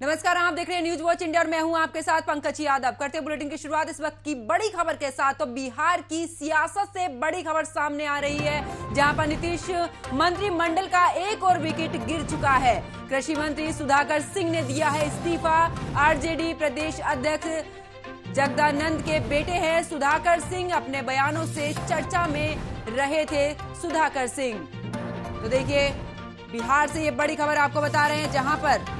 नमस्कार, आप देख रहे हैं न्यूज वॉच इंडिया और मैं हूं आपके साथ पंकज यादव। करते हैं बुलेटिन की शुरुआत इस वक्त की बड़ी खबर के साथ। तो बिहार की सियासत से बड़ी खबर सामने आ रही है, जहां पर नीतीश मंत्रिमंडल का एक और विकेट गिर चुका है। कृषि मंत्री सुधाकर सिंह ने दिया है इस्तीफा। आरजेडी प्रदेश अध्यक्ष जगदानंद के बेटे हैं सुधाकर सिंह। अपने बयानों से चर्चा में रहे थे सुधाकर सिंह। तो देखिए, बिहार से ये बड़ी खबर आपको बता रहे हैं, जहां पर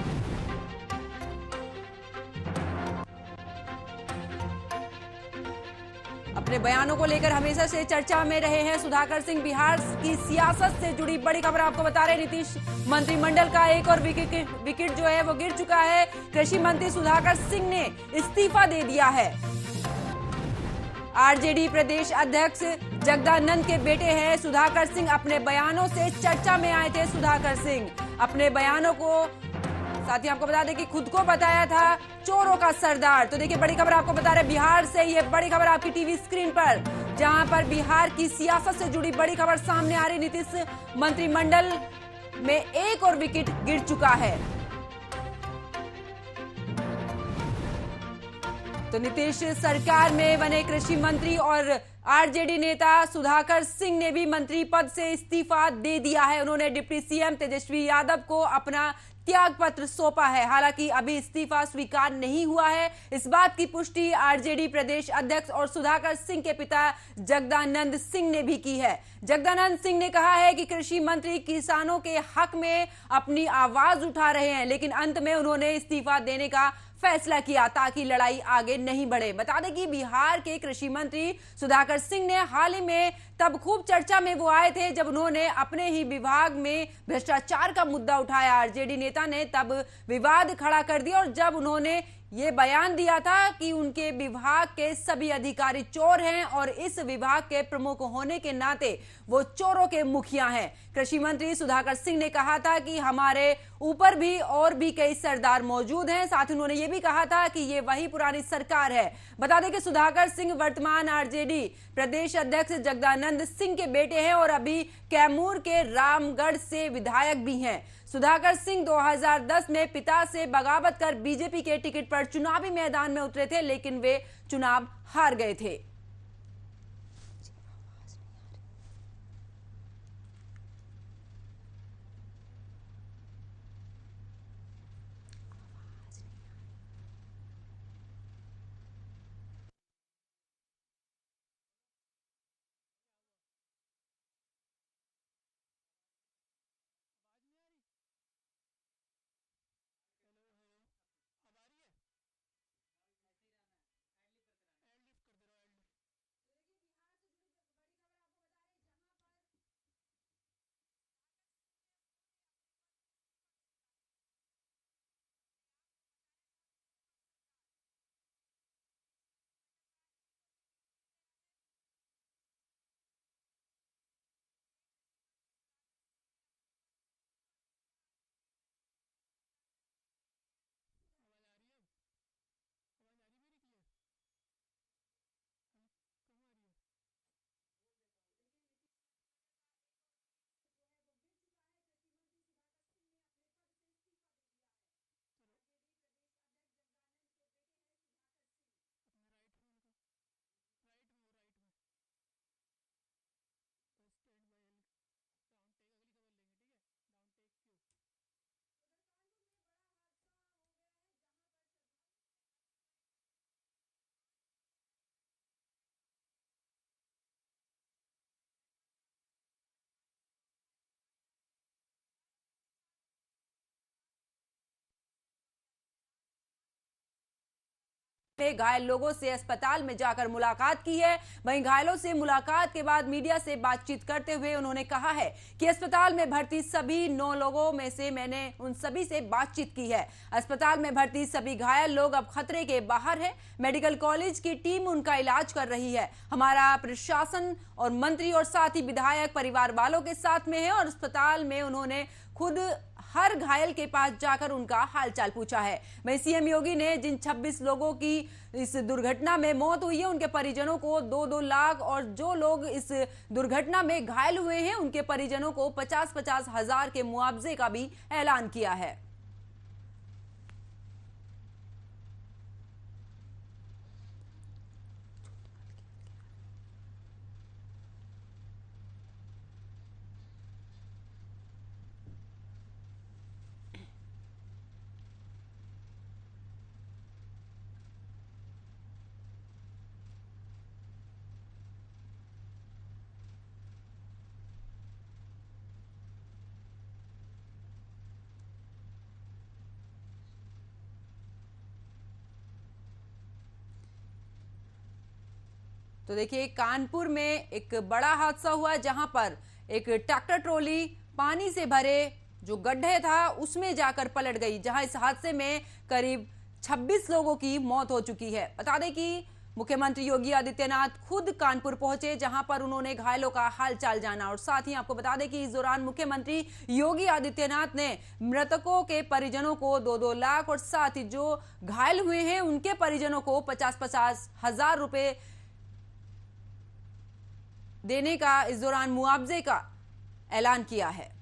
अपने बयानों को लेकर हमेशा से चर्चा में रहे हैं सुधाकर सिंह। बिहार की सियासत से जुड़ी बड़ी खबर आपको बता रहे हैं। नीतीश मंत्रिमंडल का एक और विकेट जो है वो गिर चुका है। कृषि मंत्री सुधाकर सिंह ने इस्तीफा दे दिया है। आरजेडी प्रदेश अध्यक्ष जगदानंद के बेटे हैं सुधाकर सिंह। अपने बयानों से चर्चा में आए थे सुधाकर सिंह। अपने बयानों को साथ ही आपको बता दें कि खुद को बताया था चोरों का सरदार। तो देखिए, बड़ी खबर आपको बता रहे हैं बिहार से। ये बड़ी खबर आपकी टीवी स्क्रीन पर, जहां पर बिहार की सियासत से जुड़ी बड़ी खबर सामने आ रही। नीतीश मंत्रिमंडल में एक और विकेट गिर चुका है। तो नीतीश सरकार में बने कृषि मंत्री और आरजेडी नेता सुधाकर सिंह ने भी मंत्री पद से इस्तीफा दे दिया है। उन्होंने डिप्टी सीएम तेजस्वी यादव को अपना त्याग पत्र सौंपा है। हालांकि अभी इस्तीफा स्वीकार नहीं हुआ है। इस बात की पुष्टि आरजेडी प्रदेश अध्यक्ष और सुधाकर सिंह के पिता जगदानंद सिंह ने भी की है। जगदानंद सिंह ने कहा है कि कृषि मंत्री किसानों के हक में अपनी आवाज उठा रहे हैं, लेकिन अंत में उन्होंने इस्तीफा देने का फैसला किया ताकि लड़ाई आगे नहीं बढ़े। बता दें कि बिहार के कृषि मंत्री सुधाकर सिंह ने हाल ही में तब खूब चर्चा में वो आए थे जब उन्होंने अपने ही विभाग में भ्रष्टाचार का मुद्दा उठाया। आरजेडी नेता ने तब विवाद खड़ा कर दिया और जब उन्होंने ये बयान दिया था कि उनके विभाग के सभी अधिकारी चोर हैं और इस विभाग के प्रमुख होने के नाते वो चोरों के मुखिया हैं। कृषि मंत्री सुधाकर सिंह ने कहा था कि हमारे ऊपर भी और भी कई सरदार मौजूद हैं। साथ ही उन्होंने ये भी कहा था कि ये वही पुरानी सरकार है। बता दें कि सुधाकर सिंह वर्तमान आरजेडी प्रदेश अध्यक्ष जगदानंद सिंह के बेटे हैं और अभी कैमूर के रामगढ़ से विधायक भी हैं। सुधाकर सिंह 2010 में पिता से बगावत कर बीजेपी के टिकट पर चुनावी मैदान में उतरे थे, लेकिन वे चुनाव हार गए थे। घायल लोगों से अस्पताल में जाकर मुलाकात की है। वहीं घायलों से मुलाकात के बाद मीडिया से बातचीत करते हुए उन्होंने कहा है कि अस्पताल में भर्ती सभी 9 लोगों में से मैंने उन सभी से बातचीत की है। अस्पताल में भर्ती सभी घायल लोग अब खतरे के बाहर हैं। मेडिकल कॉलेज की टीम उनका इलाज कर रही है। हमारा प्रशासन और मंत्री और साथ ही विधायक परिवार वालों के साथ में है और अस्पताल में उन्होंने खुद हर घायल के पास जाकर उनका हालचाल पूछा है। वहीं सीएम योगी ने जिन 26 लोगों की इस दुर्घटना में मौत हुई है उनके परिजनों को 2-2 लाख और जो लोग इस दुर्घटना में घायल हुए हैं उनके परिजनों को 50-50 हजार के मुआवजे का भी ऐलान किया है। तो देखिए कानपुर में एक बड़ा हादसा हुआ जहां पर एक ट्रैक्टर ट्रॉली पानी से भरे जो गड्ढे था उसमें जाकर पलट गई, जहां इस हादसे में करीब 26 लोगों की मौत हो चुकी है। बता दें कि मुख्यमंत्री योगी आदित्यनाथ खुद कानपुर पहुंचे, जहां पर उन्होंने घायलों का हालचाल जाना। और साथ ही आपको बता दें कि इस दौरान मुख्यमंत्री योगी आदित्यनाथ ने मृतकों के परिजनों को 2-2 लाख और साथ ही जो घायल हुए हैं उनके परिजनों को 50-50 हजार रुपए देने का इस दौरान मुआवजे का ऐलान किया है।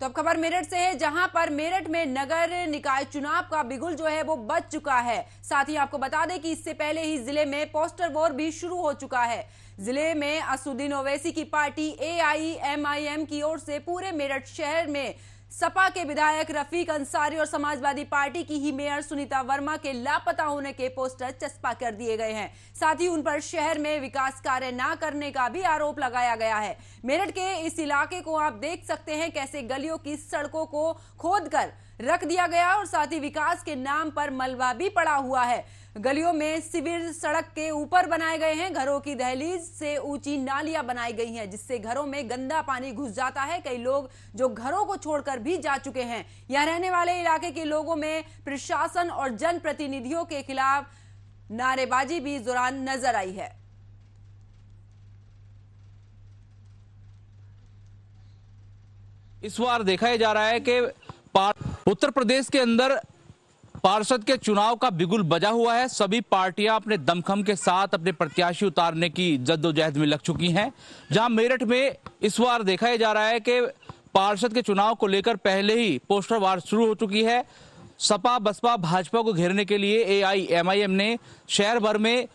तो अब खबर मेरठ से है, जहां पर मेरठ में नगर निकाय चुनाव का बिगुल जो है वो बज चुका है। साथ ही आपको बता दें कि इससे पहले ही जिले में पोस्टर वॉर भी शुरू हो चुका है। जिले में असदुद्दीन ओवैसी की पार्टी AIMIM की ओर से पूरे मेरठ शहर में सपा के विधायक रफीक अंसारी और समाजवादी पार्टी की ही मेयर सुनीता वर्मा के लापता होने के पोस्टर चस्पा कर दिए गए हैं। साथ ही उन पर शहर में विकास कार्य न करने का भी आरोप लगाया गया है। मेरठ के इस इलाके को आप देख सकते हैं कैसे गलियों की सड़कों को खोदकर रख दिया गया और साथ ही विकास के नाम पर मलबा भी पड़ा हुआ है। गलियों में शिविर सड़क के ऊपर बनाए गए हैं, घरों की दहलीज से ऊंची नालियां बनाई गई हैं जिससे घरों में गंदा पानी घुस जाता है। कई लोग जो घरों को छोड़कर भी जा चुके हैं। यहां रहने वाले इलाके के लोगों में प्रशासन और जनप्रतिनिधियों के खिलाफ नारेबाजी भी इस दौरान नजर आई है। इस बार देखा जा रहा है कि उत्तर प्रदेश के अंदर पार्षद के चुनाव का बिगुल बजा हुआ है। सभी पार्टियां अपने दमखम के साथ अपने प्रत्याशी उतारने की जद्दोजहद में लग चुकी हैं। जहां मेरठ में इस बार देखा जा रहा है कि पार्षद के चुनाव को लेकर पहले ही पोस्टर वार शुरू हो चुकी है। सपा बसपा भाजपा को घेरने के लिए AIMIM ने शहर भर में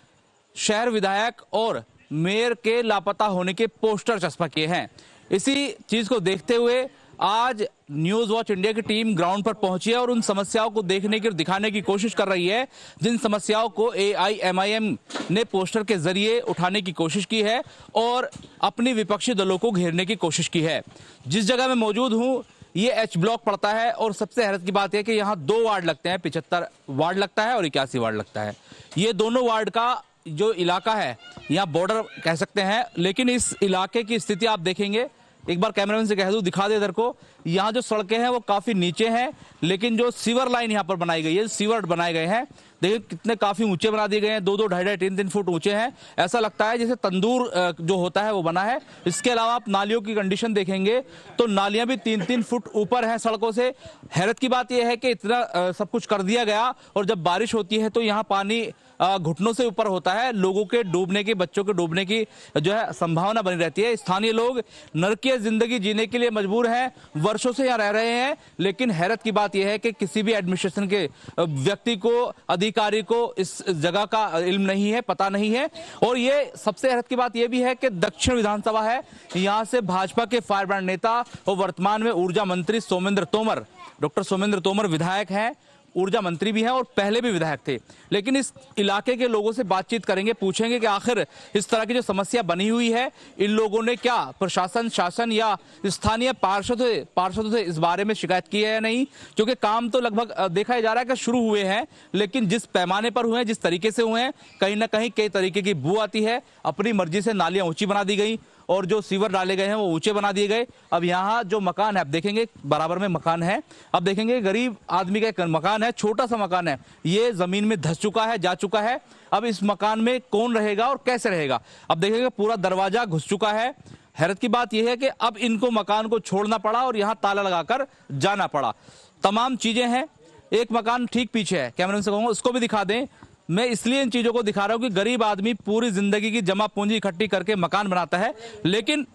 शहर विधायक और मेयर के लापता होने के पोस्टर चस्पा किए हैं। इसी चीज को देखते हुए आज न्यूज वॉच इंडिया की टीम ग्राउंड पर पहुंची है और उन समस्याओं को देखने की और दिखाने की कोशिश कर रही है जिन समस्याओं को AIMIM ने पोस्टर के जरिए उठाने की कोशिश की है और अपनी विपक्षी दलों को घेरने की कोशिश की है। जिस जगह मैं मौजूद हूं ये H ब्लॉक पड़ता है और सबसे हैरत की बात है कि यहाँ 2 वार्ड लगते हैं, 75 वार्ड लगता है और 81 वार्ड लगता है। ये दोनों वार्ड का जो इलाका है यहाँ बॉर्डर कह सकते हैं, लेकिन इस इलाके की स्थिति आप देखेंगे, एक बार कैमरामैन से कह दूं दिखा दे इधर को, यहाँ जो सड़कें हैं वो काफी नीचे हैं, लेकिन जो सीवर लाइन यहाँ पर बनाई गई है, सीवर बनाए गए हैं, देखिए कितने काफी ऊंचे बना दिए गए हैं, 2-2, 2.5, 3-3 फुट ऊंचे हैं। ऐसा लगता है जैसे तंदूर जो होता है वो बना है। इसके अलावा आप नालियों की कंडीशन देखेंगे तो नालियां भी 3-3 फुट ऊपर हैं सड़कों से। हैरत की बात यह है कि इतना सब कुछ कर दिया गया और जब बारिश होती है तो यहाँ पानी घुटनों से ऊपर होता है। लोगों के डूबने की, बच्चों के डूबने की जो है संभावना बनी रहती है। स्थानीय लोग नरकीय जिंदगी जीने के लिए मजबूर हैं, वर्षों से यहाँ रह रहे हैं, लेकिन हैरत की बात यह है कि किसी भी एडमिनिस्ट्रेशन के व्यक्ति को, अधिकारी को इस जगह का इल्म नहीं है, पता नहीं है। और ये सबसे हैरत की बात यह भी है कि दक्षिण विधानसभा है, यहाँ से भाजपा के फायर ब्रांड नेता और वर्तमान में ऊर्जा मंत्री सोमेंद्र तोमर, डॉक्टर सोमेंद्र तोमर विधायक हैं, ऊर्जा मंत्री भी हैं और पहले भी विधायक थे। लेकिन इस इलाके के लोगों से बातचीत करेंगे, पूछेंगे कि आखिर इस तरह की जो समस्या बनी हुई है इन लोगों ने क्या प्रशासन, शासन या स्थानीय पार्षदों से इस बारे में शिकायत की है या नहीं, क्योंकि काम तो लगभग देखा जा रहा है कि शुरू हुए हैं, लेकिन जिस पैमाने पर हुए हैं, जिस तरीके से हुए हैं, कहीं ना कहीं कई तरीके की बू आती है। अपनी मर्जी से नालियां ऊंची बना दी गई और जो सीवर डाले गए हैं वो ऊंचे बना दिए गए। अब यहाँ जो मकान है आप देखेंगे बराबर में मकान है, अब देखेंगे गरीब आदमी का एक मकान है, छोटा सा मकान है, ये जमीन में धंस चुका है, जा चुका है। अब इस मकान में कौन रहेगा और कैसे रहेगा? अब देखेंगे पूरा दरवाजा घुस चुका है। हैरत की बात यह है कि अब इनको मकान को छोड़ना पड़ा और यहाँ ताला लगाकर जाना पड़ा। तमाम चीजें हैं। एक मकान ठीक पीछे है, कैमरे से कहूंगा उसको भी दिखा दें। मैं इसलिए इन चीजों को दिखा रहा हूं कि गरीब आदमी पूरी जिंदगी की जमा पूंजी इकट्ठी करके मकान बनाता है, लेकिन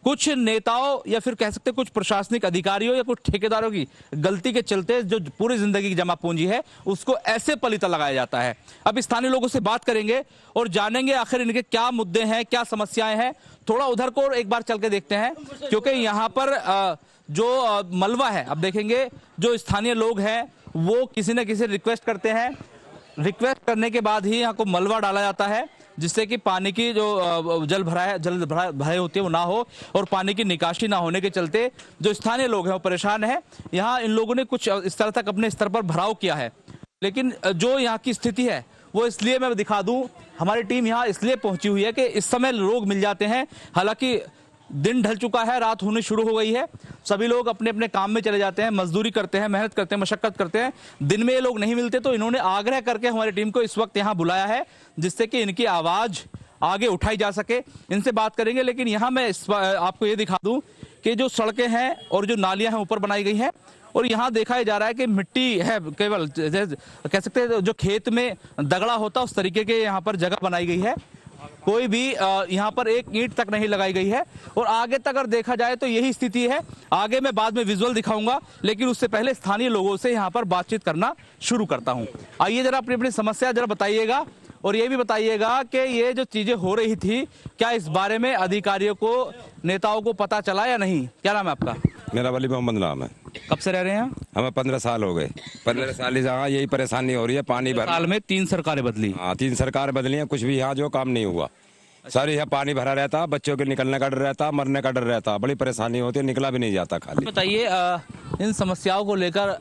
कुछ नेताओं या फिर कह सकते कुछ प्रशासनिक अधिकारियों या कुछ ठेकेदारों की गलती के चलते जो पूरी जिंदगी की जमा पूंजी है उसको ऐसे पलीता लगाया जाता है। अब स्थानीय लोगों से बात करेंगे और जानेंगे आखिर इनके क्या मुद्दे हैं, क्या समस्याएं हैं। थोड़ा उधर को एक बार चल के देखते हैं, क्योंकि यहाँ पर जो मलबा है, अब देखेंगे जो स्थानीय लोग हैं वो किसी न किसी रिक्वेस्ट करते हैं, रिक्वेस्ट करने के बाद ही यहाँ को मलबा डाला जाता है जिससे कि पानी की जो जल भराई होती है वो ना हो और पानी की निकासी ना होने के चलते जो स्थानीय लोग हैं वो परेशान हैं। यहाँ इन लोगों ने कुछ इस तरह तक अपने स्तर पर भराव किया है, लेकिन जो यहाँ की स्थिति है वो इसलिए मैं दिखा दूं, हमारी टीम यहाँ इसलिए पहुंची हुई है कि इस समय लोग मिल जाते हैं। हालांकि दिन ढल चुका है, रात होनी शुरू हो गई है, सभी लोग अपने अपने काम में चले जाते हैं, मजदूरी करते हैं, मेहनत करते हैं, मशक्कत करते हैं। दिन में ये लोग नहीं मिलते, तो इन्होंने आग्रह करके हमारी टीम को इस वक्त यहाँ बुलाया है, जिससे कि इनकी आवाज आगे उठाई जा सके। इनसे बात करेंगे, लेकिन यहाँ मैं आपको ये दिखा दूं कि जो सड़कें हैं और जो नालियां हैं ऊपर बनाई गई हैं, और यहाँ देखा जा रहा है कि मिट्टी है, केवल कह सकते हैं जो खेत में दगड़ा होता उस तरीके के यहाँ पर जगह बनाई गई है। कोई भी यहाँ पर एक ईंट तक नहीं लगाई गई है, और आगे तक अगर देखा जाए तो यही स्थिति है। आगे मैं बाद में विजुअल दिखाऊंगा, लेकिन उससे पहले स्थानीय लोगों से यहाँ पर बातचीत करना शुरू करता हूँ। आइए जरा अपनी अपनी समस्या जरा बताइएगा, और ये भी बताइएगा कि ये जो चीजें हो रही थी, क्या इस बारे में अधिकारियों को, नेताओं को पता चला या नहीं? क्या नाम है आपका? मेरा वली मोहम्मद नाम है। कब से रह रहे हैं? हमें 15 साल हो गए। 15 साल से यहाँ यही परेशानी हो रही है, पानी भर। साल में 3 सरकारें बदली। हाँ, 3 सरकार बदली हैं, कुछ भी यहाँ जो काम नहीं हुआ। सारे यहाँ पानी भरा रहता, बच्चों के निकलने का डर रहता, मरने का डर रहता, बड़ी परेशानी होती है, निकला भी नहीं जाता। खाली बताइए, इन समस्याओं को लेकर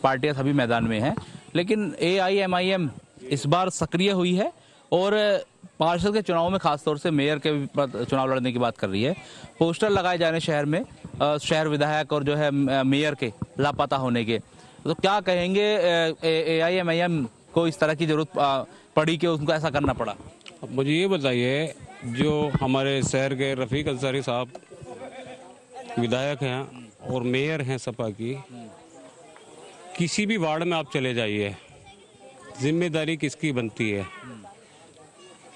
पार्टियां सभी मैदान में हैं, लेकिन AIMIM इस बार सक्रिय हुई है और पार्षद के चुनाव में खासतौर से मेयर के चुनाव लड़ने की बात कर रही है। पोस्टर लगाए जाने शहर में, शहर विधायक और जो है मेयर के लापता होने के, तो क्या कहेंगे AIMIM को इस तरह की जरूरत पड़ी कि उनको ऐसा करना पड़ा? अब मुझे ये बताइए, जो हमारे शहर के रफीक अंसारी साहब विधायक हैं और मेयर हैं सपा की, किसी भी वार्ड में आप चले जाइए, जिम्मेदारी किसकी बनती है?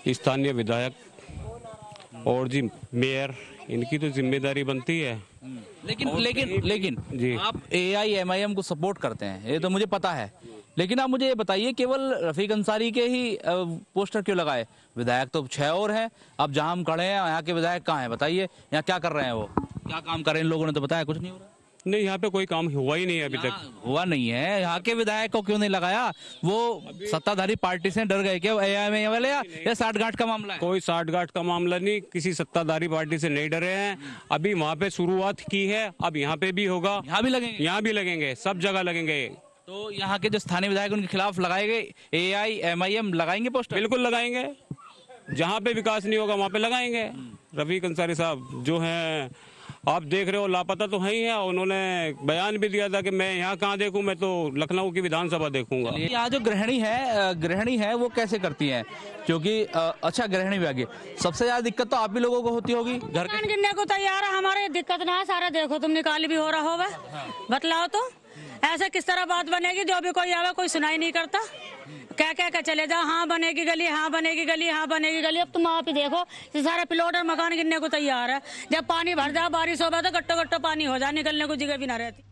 स्थानीय विधायक और जी मेयर, इनकी तो जिम्मेदारी बनती है। लेकिन जी, आप AIMIM को सपोर्ट करते हैं, ये तो मुझे पता है, लेकिन आप मुझे ये बताइए, केवल रफीक अंसारी के ही पोस्टर क्यों लगाए? विधायक तो 6 और हैं। अब जहां हम खड़े हैं, यहाँ के विधायक कहाँ हैं बताइए? यहाँ क्या कर रहे हैं, वो क्या काम कर रहे हैं? इन लोगों ने तो बताया कुछ नहीं हो रहा। नहीं, यहाँ पे कोई काम हुआ ही नहीं है अभी तक। हुआ नहीं है, यहाँ के विधायक को क्यों नहीं लगाया? वो सत्ताधारी पार्टी से डर गए क्या AIMIM वाले, या साठगांठ का मामला है? कोई साठगांठ का मामला नहीं, किसी सत्ताधारी पार्टी से नहीं डरे हैं। अभी वहाँ पे शुरुआत की है, अब यहाँ पे भी होगा। यहाँ भी लगेंगे? यहाँ भी लगेंगे, सब जगह लगेंगे। तो यहाँ के जो स्थानीय विधायक उनके खिलाफ लगाए गए, AIMIM लगाएंगे पोस्टर? बिल्कुल लगाएंगे, जहाँ पे विकास नहीं होगा वहाँ पे लगाएंगे। रफीक अंसारी साहब जो हैं, आप देख रहे हो, लापता तो है ही है। उन्होंने बयान भी दिया था कि मैं यहाँ कहाँ देखूं, मैं तो लखनऊ की विधानसभा देखूंगा। यहाँ जो गृहिणी है वो कैसे करती हैं? क्योंकि अच्छा, गृहिणी भी आगे सबसे ज्यादा दिक्कत तो आप भी लोगों को होती होगी। घर के गिनने को तैयार है, हमारे दिक्कत ना है, सारा देखो तुम, निकाली भी हो रहा होगा। बतलाओ तो ऐसा किस तरह बात बनेगी? जो भी कोई आवे कोई सुनाई नहीं करता, कह चले जाओ हाँ बनेगी गली, हाँ बनेगी गली, हाँ बनेगी गली। अब तुम आप ही देखो, ये सारा प्लॉट और मकान गिनने को तैयार है। जब पानी भर जाए, बारिश हो तो गट्टो गट्टो पानी हो जाए, निकलने को जगह भी ना रहती।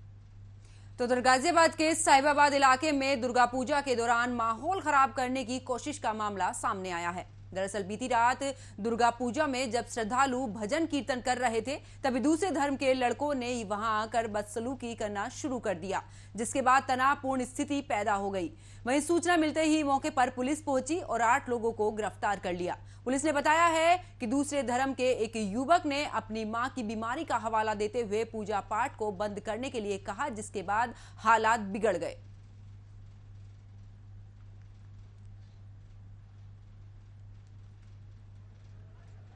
तो उधर गाजियाबाद के साहिबाबाद इलाके में दुर्गा पूजा के दौरान माहौल खराब करने की कोशिश का मामला सामने आया है। दरअसल बीती रात दुर्गा पूजा में जब श्रद्धालु भजन कीर्तन कर रहे थे, तभी दूसरे धर्म के लड़कों ने वहां आकर बदसलूकी करना शुरू कर दिया, जिसके बाद तनावपूर्ण स्थिति पैदा हो गई। वहीं सूचना मिलते ही मौके पर पुलिस पहुंची और 8 लोगों को गिरफ्तार कर लिया। पुलिस ने बताया है कि दूसरे धर्म के एक युवक ने अपनी मां की बीमारी का हवाला देते हुए पूजा पाठ को बंद करने के लिए कहा, जिसके बाद हालात बिगड़ गए।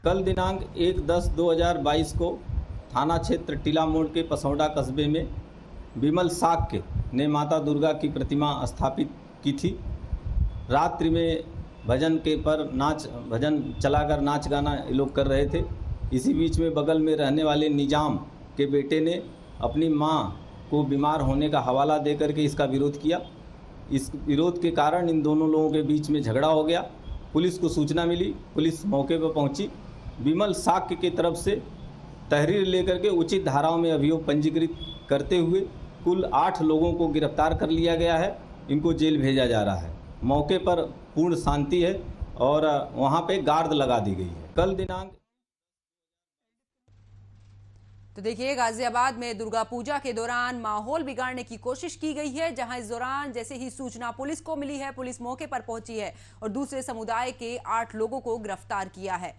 कल दिनांक 1/10/2022 को थाना क्षेत्र टीला मोड़ के पसौड़ा कस्बे में विमल साक्य ने माता दुर्गा की प्रतिमा स्थापित की थी। रात्रि में भजन चलाकर नाच गाना ये लोग कर रहे थे। इसी बीच में बगल में रहने वाले निजाम के बेटे ने अपनी मां को बीमार होने का हवाला देकर के इसका विरोध किया। इस विरोध के कारण इन दोनों लोगों के बीच में झगड़ा हो गया। पुलिस को सूचना मिली, पुलिस मौके पर पहुंची। विमल साक्य की तरफ से तहरीर लेकर के उचित धाराओं में अभियोग पंजीकृत करते हुए कुल 8 लोगों को गिरफ्तार कर लिया गया है। इनको जेल भेजा जा रहा है। मौके पर पूर्ण शांति है और वहां पे गार्ड लगा दी गई है। कल दिनांक तो देखिए, गाजियाबाद में दुर्गा पूजा के दौरान माहौल बिगाड़ने की कोशिश की गई है, जहां इस दौरान जैसे ही सूचना पुलिस को मिली है, पुलिस मौके पर पहुंची है और दूसरे समुदाय के 8 लोगों को गिरफ्तार किया है।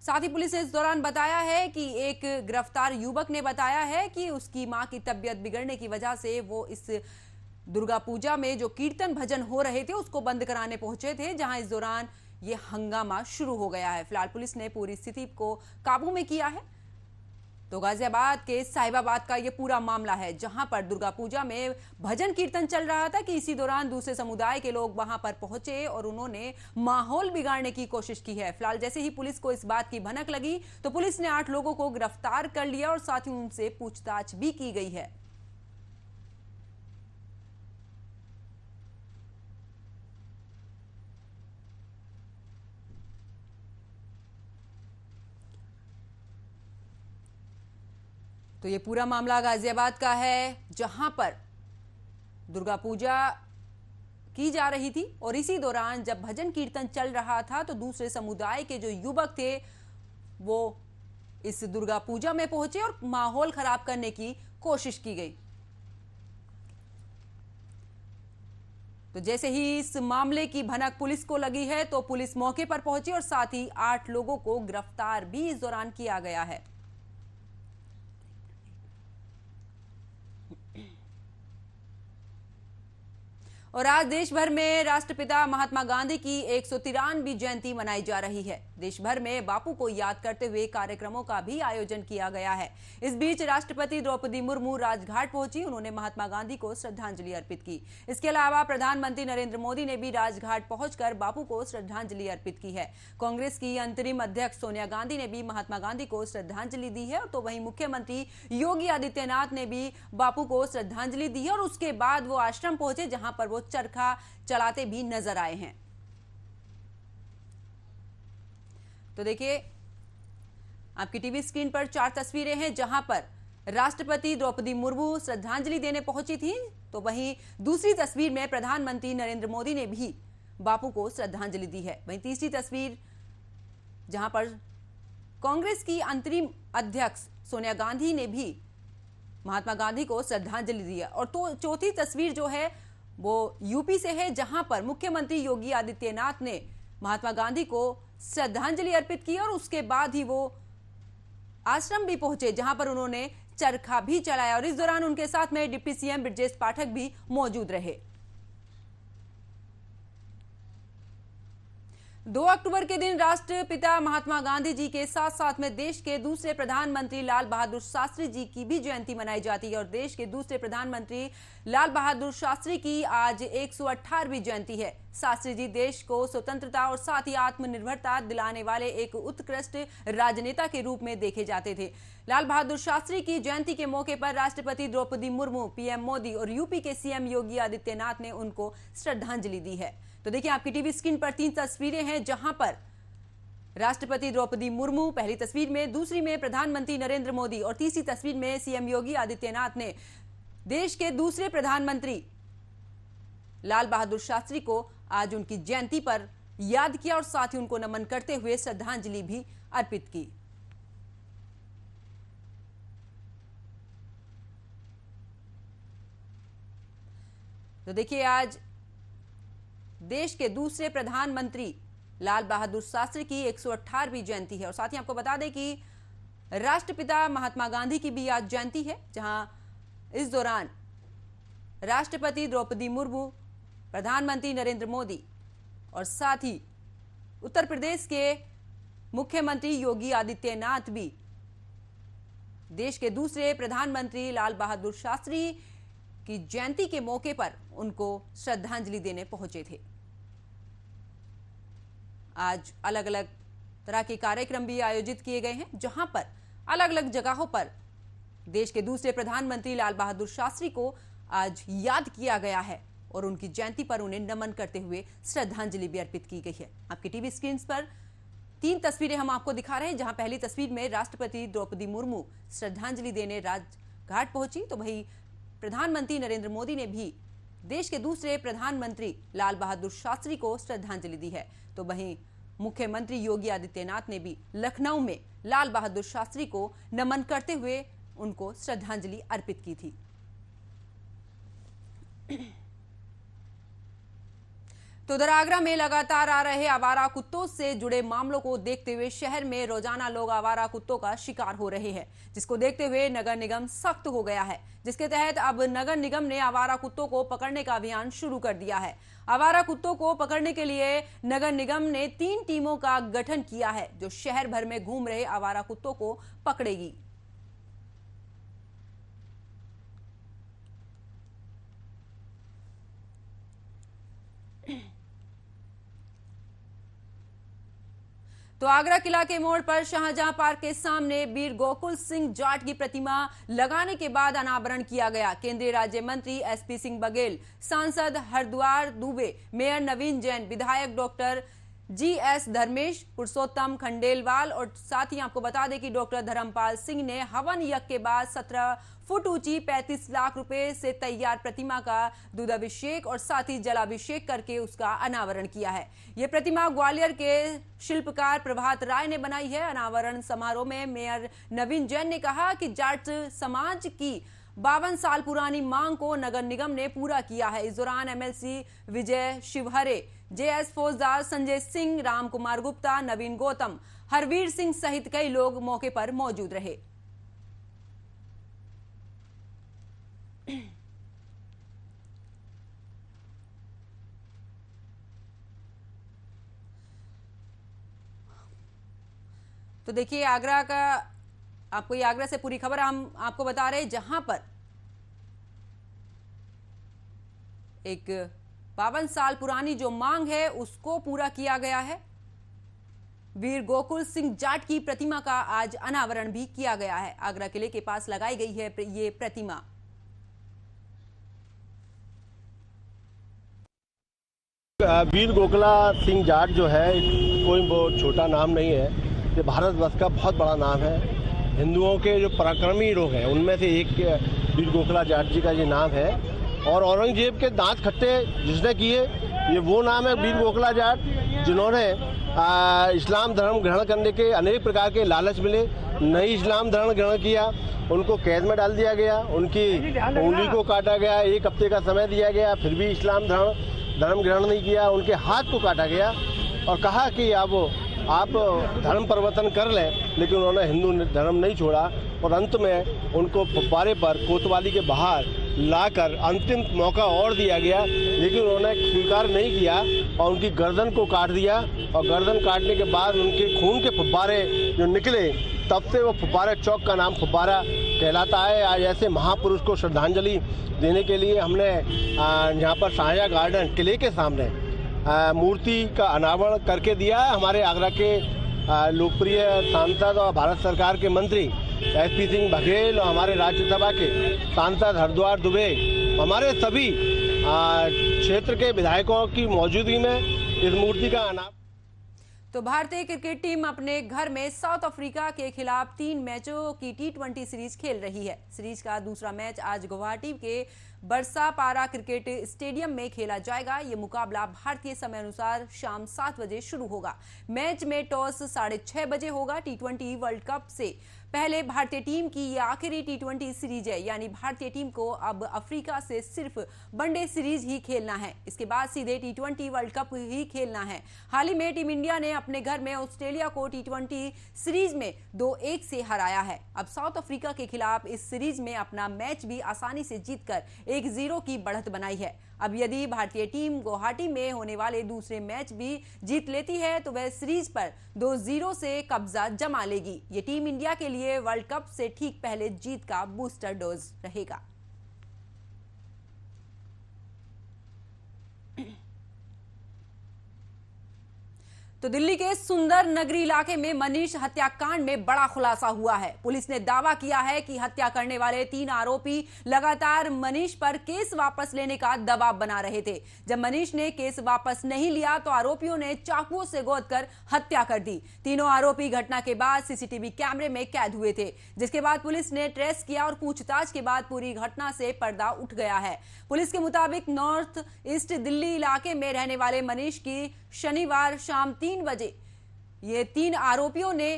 साथ ही पुलिस ने इस दौरान बताया है कि एक गिरफ्तार युवक ने बताया है कि उसकी मां की तबीयत बिगड़ने की वजह से वो इस दुर्गा पूजा में जो कीर्तन भजन हो रहे थे उसको बंद कराने पहुंचे थे, जहां इस दौरान ये हंगामा शुरू हो गया है। फिलहाल पुलिस ने पूरी स्थिति को काबू में किया है। तो गाजियाबाद के साहिबाबाद का ये पूरा मामला है, जहां पर दुर्गा पूजा में भजन कीर्तन चल रहा था कि इसी दौरान दूसरे समुदाय के लोग वहां पर पहुंचे और उन्होंने माहौल बिगाड़ने की कोशिश की है। फिलहाल जैसे ही पुलिस को इस बात की भनक लगी तो पुलिस ने 8 लोगों को गिरफ्तार कर लिया और साथ ही उनसे पूछताछ भी की गई है। तो ये पूरा मामला गाजियाबाद का है, जहां पर दुर्गा पूजा की जा रही थी और इसी दौरान जब भजन कीर्तन चल रहा था तो दूसरे समुदाय के जो युवक थे वो इस दुर्गा पूजा में पहुंचे और माहौल खराब करने की कोशिश की गई। तो जैसे ही इस मामले की भनक पुलिस को लगी है तो पुलिस मौके पर पहुंची और साथ ही 8 लोगों को गिरफ्तार भी इस दौरान किया गया है। और आज देश भर में राष्ट्रपिता महात्मा गांधी की 193वीं जयंती मनाई जा रही है। देश भर में बापू को याद करते हुए कार्यक्रमों का भी आयोजन किया गया है। इस बीच राष्ट्रपति द्रौपदी मुर्मू राजघाट पहुंची, उन्होंने महात्मा गांधी को श्रद्धांजलि अर्पित की। इसके अलावा प्रधानमंत्री नरेंद्र मोदी ने भी राजघाट पहुंचकर बापू को श्रद्धांजलि अर्पित की है। कांग्रेस की अंतरिम अध्यक्ष सोनिया गांधी ने भी महात्मा गांधी को श्रद्धांजलि दी है। तो वहीं मुख्यमंत्री योगी आदित्यनाथ ने भी बापू को श्रद्धांजलि दी है और उसके बाद वो आश्रम पहुंचे, जहां पर वो चरखा चलाते भी नजर आए हैं। तो देखिए आपकी टीवी स्क्रीन पर 4 तस्वीरें हैं, जहां पर राष्ट्रपति द्रौपदी मुर्मू श्रद्धांजलि देने पहुंची थी। तो वहीं दूसरी तस्वीर में प्रधानमंत्री नरेंद्र मोदी ने भी बापू को श्रद्धांजलि दी है। वहीं तीसरी तस्वीर जहां पर कांग्रेस की अंतरिम अध्यक्ष सोनिया गांधी ने भी महात्मा गांधी को श्रद्धांजलि दी है। और तो चौथी तस्वीर जो है वो यूपी से है, जहां पर मुख्यमंत्री योगी आदित्यनाथ ने महात्मा गांधी को श्रद्धांजलि अर्पित की और उसके बाद ही वो आश्रम भी पहुंचे, जहां पर उन्होंने चरखा भी चलाया और इस दौरान उनके साथ में डिप्टी सीएम ब्रजेश पाठक भी मौजूद रहे। 2 अक्टूबर के दिन राष्ट्रपिता महात्मा गांधी जी के साथ साथ में देश के दूसरे प्रधानमंत्री लाल बहादुर शास्त्री जी की भी जयंती मनाई जाती है और देश के दूसरे प्रधानमंत्री लाल बहादुर शास्त्री की आज 118वीं जयंती है। शास्त्री जी देश को स्वतंत्रता और साथ ही आत्मनिर्भरता दिलाने वाले एक उत्कृष्ट राजनेता के रूप में देखे जाते थे। लाल बहादुर शास्त्री की जयंती के मौके पर राष्ट्रपति द्रौपदी मुर्मू, पीएम मोदी और यूपी के सीएम योगी आदित्यनाथ ने उनको श्रद्धांजलि दी है। तो देखिए आपकी टीवी स्क्रीन पर 3 तस्वीरें हैं, जहां पर राष्ट्रपति द्रौपदी मुर्मू पहली तस्वीर में, दूसरी में प्रधानमंत्री नरेंद्र मोदी और तीसरी तस्वीर में सीएम योगी आदित्यनाथ ने देश के दूसरे प्रधानमंत्री लाल बहादुर शास्त्री को आज उनकी जयंती पर याद किया और साथ ही उनको नमन करते हुए श्रद्धांजलि भी अर्पित की। तो देखिए आज देश के दूसरे प्रधानमंत्री लाल बहादुर शास्त्री की 118वीं जयंती है और साथ ही आपको बता दें कि राष्ट्रपिता महात्मा गांधी की भी आज जयंती है, जहां इस दौरान राष्ट्रपति द्रौपदी मुर्मू, प्रधानमंत्री नरेंद्र मोदी और साथ ही उत्तर प्रदेश के मुख्यमंत्री योगी आदित्यनाथ भी देश के दूसरे प्रधानमंत्री लाल बहादुर शास्त्री की जयंती के मौके पर उनको श्रद्धांजलि देने पहुंचे थे। आज अलग अलग तरह के कार्यक्रम भी आयोजित किए गए हैं, जहां पर अलग अलग जगहों पर देश के दूसरे प्रधानमंत्री लाल बहादुर शास्त्री को आज याद किया गया है और उनकी जयंती पर उन्हें नमन करते हुए श्रद्धांजलि भी अर्पित की गई है। आपकी टीवी स्क्रीन पर 3 तस्वीरें हम आपको दिखा रहे हैं, जहां पहली तस्वीर में राष्ट्रपति द्रौपदी मुर्मू श्रद्धांजलि देने राजघाट पहुंची, तो वहीं प्रधानमंत्री नरेंद्र मोदी ने भी देश के दूसरे प्रधानमंत्री लाल बहादुर शास्त्री को श्रद्धांजलि दी है। तो वहीं मुख्यमंत्री योगी आदित्यनाथ ने भी लखनऊ में लाल बहादुर शास्त्री को नमन करते हुए उनको श्रद्धांजलि अर्पित की थी। तो उधर आगरा में लगातार आ रहे आवारा कुत्तों से जुड़े मामलों को देखते हुए शहर में रोजाना लोग आवारा कुत्तों का शिकार हो रहे हैं, जिसको देखते हुए नगर निगम सख्त हो गया है, जिसके तहत अब नगर निगम ने आवारा कुत्तों को पकड़ने का अभियान शुरू कर दिया है। आवारा कुत्तों को पकड़ने के लिए नगर निगम ने 3 टीमों का गठन किया है, जो शहर भर में घूम रहे आवारा कुत्तों को पकड़ेगी। तो आगरा किला के मोड़ पर शाहजहां पार्क के सामने वीर गोकुल सिंह जाट की प्रतिमा लगाने के बाद अनावरण किया गया। केंद्रीय राज्य मंत्री एसपी सिंह बघेल, सांसद हरद्वार दुबे, मेयर नवीन जैन, विधायक डॉक्टर जीएस धर्मेश, पुरुषोत्तम खंडेलवाल और साथ ही आपको बता दें कि डॉक्टर धर्मपाल सिंह ने हवन यज्ञ के बाद 17 फुट ऊंची 35 लाख रुपए से तैयार प्रतिमा का दूधाभिषेक और साथ ही जलाभिषेक करके उसका अनावरण किया है। यह प्रतिमा ग्वालियर के शिल्पकार प्रभात राय ने बनाई है। अनावरण समारोह में मेयर नवीन जैन ने कहा कि जाट समाज की 52 साल पुरानी मांग को नगर निगम ने पूरा किया है। इस दौरान एमएलसी विजय शिवहरे, जेएस फौजदार, संजय सिंह, राम कुमार गुप्ता, नवीन गौतम, हरवीर सिंह सहित कई लोग मौके पर मौजूद रहे। तो देखिए आगरा का, आपको ये आगरा से पूरी खबर हम आपको बता रहे हैं, जहां पर एक 52 साल पुरानी जो मांग है उसको पूरा किया गया है। वीर गोकुल सिंह जाट की प्रतिमा का आज अनावरण भी किया गया है। आगरा किले के पास लगाई गई है ये प्रतिमा। वीर गोकुला सिंह जाट जो है कोई बहुत छोटा नाम नहीं है, ये भारतवर्ष का बहुत बड़ा नाम है। हिंदुओं के जो पराक्रमी लोग हैं उनमें से एक वीर गोकुला जाट जी का ये नाम है। और औरंगजेब के दांत खट्टे जिसने किए, ये वो नाम है वीर गोकुला जाट, जिन्होंने इस्लाम धर्म ग्रहण करने के अनेक प्रकार के लालच मिले, नहीं इस्लाम धर्म ग्रहण किया, उनको कैद में डाल दिया गया, उनकी उंगली को काटा गया, 1 हफ्ते का समय दिया गया, फिर भी इस्लाम धर्म ग्रहण नहीं किया, उनके हाथ को काटा गया और कहा कि अब आप धर्म परिवर्तन कर लें, लेकिन उन्होंने हिंदू धर्म नहीं छोड़ा और अंत में उनको फव्वारे पर कोतवाली के बाहर लाकर अंतिम मौका और दिया गया, लेकिन उन्होंने स्वीकार नहीं किया और उनकी गर्दन को काट दिया। और गर्दन काटने के बाद उनके खून के फव्वारे जो निकले, तब से वो फव्वारा चौक का नाम फव्वारा कहलाता है। आज ऐसे महापुरुष को श्रद्धांजलि देने के लिए हमने यहाँ पर शाहजहां गार्डन किले के सामने मूर्ति का अनावरण करके दिया है। हमारे आगरा के लोकप्रिय सांसद और भारत सरकार के मंत्री एसपी सिंह बघेल और हमारे राज्यसभा के सांसद हरद्वार दुबे, हमारे सभी क्षेत्र के विधायकों की मौजूदगी में इस मूर्ति का अनावरण। तो भारतीय क्रिकेट टीम अपने घर में साउथ अफ्रीका के खिलाफ 3 मैचों की T20 सीरीज खेल रही है। सीरीज का दूसरा मैच आज गुवाहाटी के बरसापारा क्रिकेट स्टेडियम में खेला जाएगा। ये मुकाबला भारतीय समय अनुसार शाम 7 बजे शुरू होगा। मैच में टॉस 6:30 बजे होगा। T20 वर्ल्ड कप से पहले भारतीय टीम की ये आखिरी T20 सीरीज है, यानी भारतीय टीम को अब अफ्रीका से सिर्फ वनडे सीरीज ही खेलना है। इसके बाद सीधे T20 वर्ल्ड कप ही खेलना है। हाल ही में टीम इंडिया ने अपने घर में ऑस्ट्रेलिया को T20 सीरीज में 2-1 से हराया है। अब साउथ अफ्रीका के खिलाफ इस सीरीज में अपना मैच भी आसानी से जीतकर 1-0 की बढ़त बनाई है। अब यदि भारतीय टीम गुवाहाटी में होने वाले दूसरे मैच भी जीत लेती है तो वह सीरीज पर 2-0 से कब्जा जमा लेगी। ये टीम इंडिया के लिए वर्ल्ड कप से ठीक पहले जीत का बूस्टर डोज रहेगा। तो दिल्ली के सुंदर नगरी इलाके में मनीष हत्याकांड में बड़ा खुलासा हुआ है। पुलिस ने दावा किया है कि हत्या करने वाले 3 आरोपी लगातार मनीष पर केस वापस लेने का दबाव बना रहे थे। जब मनीष ने केस वापस नहीं लिया तो आरोपियों ने चाकुओं से गोदकर हत्या कर दी। तीनों आरोपी घटना के बाद सीसीटीवी कैमरे में कैद हुए थे, जिसके बाद पुलिस ने ट्रेस किया और पूछताछ के बाद पूरी घटना से पर्दा उठ गया है। पुलिस के मुताबिक नॉर्थ ईस्ट दिल्ली इलाके में रहने वाले मनीष की शनिवार शाम 3 बजे ये 3 आरोपियों ने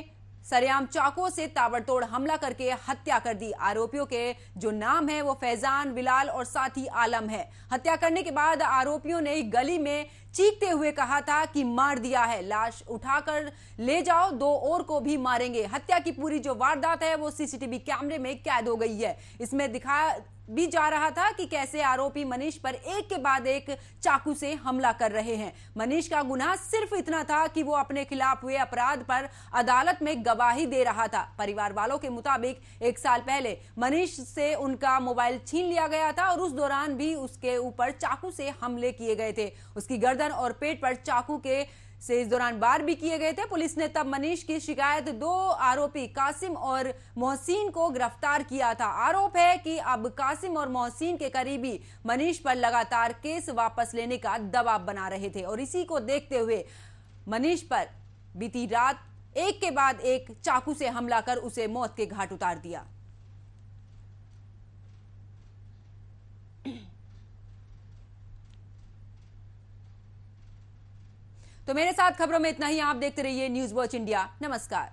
सरेआम चाकुओं से ताबड़तोड़ हमला करके हत्या कर दी। आरोपियों के जो नाम है वो फैजान, विलाल और साथ ही आलम है। हत्या करने के बाद आरोपियों ने गली में चीखते हुए कहा था कि मार दिया है, लाश उठाकर ले जाओ, 2 और को भी मारेंगे। हत्या की पूरी जो वारदात है वो सीसीटीवी कैमरे में कैद हो गई है। इसमें दिखाया भी जा रहा था कि कैसे आरोपी मनीष पर एक के बाद एक चाकू से हमला कर रहे हैं। मनीष का गुनाह सिर्फ इतना था कि वो अपने खिलाफ हुए अपराध पर अदालत में गवाही दे रहा था। परिवार वालों के मुताबिक 1 साल पहले मनीष से उनका मोबाइल छीन लिया गया था और उस दौरान भी उसके ऊपर चाकू से हमले किए गए थे। उसकी गर्दन और पेट पर चाकू के से इस दौरान वार भी किए गए थे। पुलिस ने तब मनीष की शिकायत 2 आरोपी कासिम और मोहसिन को गिरफ्तार किया था। आरोप है कि अब कासिम और मोहसिन के करीबी मनीष पर लगातार केस वापस लेने का दबाव बना रहे थे और इसी को देखते हुए मनीष पर बीती रात एक के बाद एक चाकू से हमला कर उसे मौत के घाट उतार दिया। तो मेरे साथ खबरों में इतना ही। आप देखते रहिए न्यूज़ वॉच इंडिया। नमस्कार।